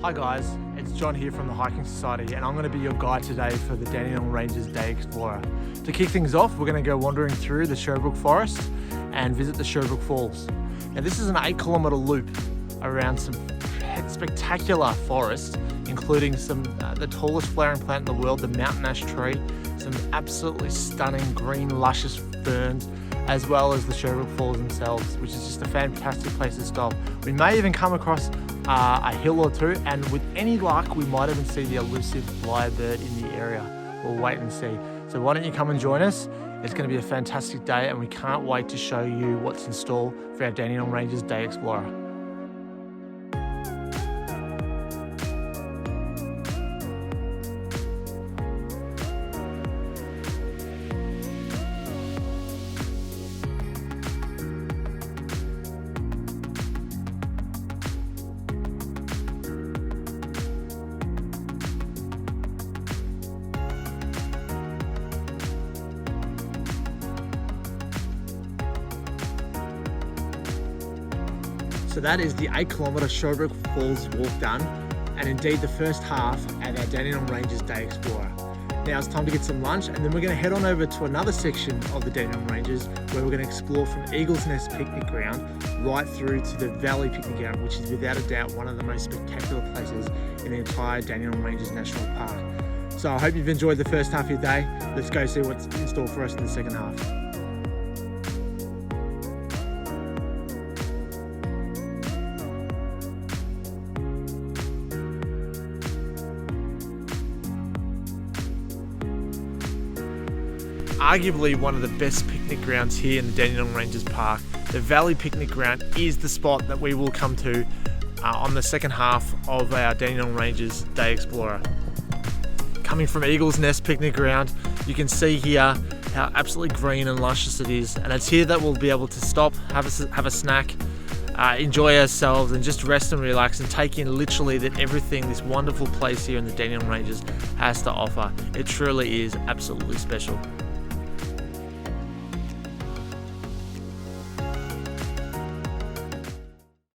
Hi guys, it's John here from the Hiking Society and I'm going to be your guide today for the Dandenong Ranges Day Explorer. To kick things off, we're going to go wandering through the Sherbrooke Forest and visit the Sherbrooke Falls. Now this is an 8-kilometre loop around some spectacular forests, including the tallest flowering plant in the world, the mountain ash tree, some absolutely stunning green luscious ferns, as well as the Sherbrooke Falls themselves, which is just a fantastic place to stop. We may even come across a hill or two, and with any luck we might even see the elusive lyrebird in the area. We'll wait and see. So why don't you come and join us? It's going to be a fantastic day and we can't wait to show you what's in store for our Dandenong Ranges Day Explorer. So that is the 8-kilometre Sherbrooke Falls walk done, and indeed the first half at our Dandenong Ranges Day Explorer. Now it's time to get some lunch, and then we're going to head on over to another section of the Dandenong Ranges where we're going to explore from Eagle's Nest Picnic Ground right through to the Valley Picnic Ground, which is without a doubt one of the most spectacular places in the entire Dandenong Ranges National Park. So I hope you've enjoyed the first half of your day. Let's go see what's in store for us in the second half. Arguably one of the best picnic grounds here in the Dandenong Ranges Park, the Valley Picnic Ground is the spot that we will come to on the second half of our Dandenong Ranges Day Explorer. Coming from Eagle's Nest Picnic Ground, you can see here how absolutely green and luscious it is, and it's here that we'll be able to stop, have a snack, enjoy ourselves and just rest and relax and take in literally that everything this wonderful place here in the Dandenong Ranges has to offer. It truly is absolutely special.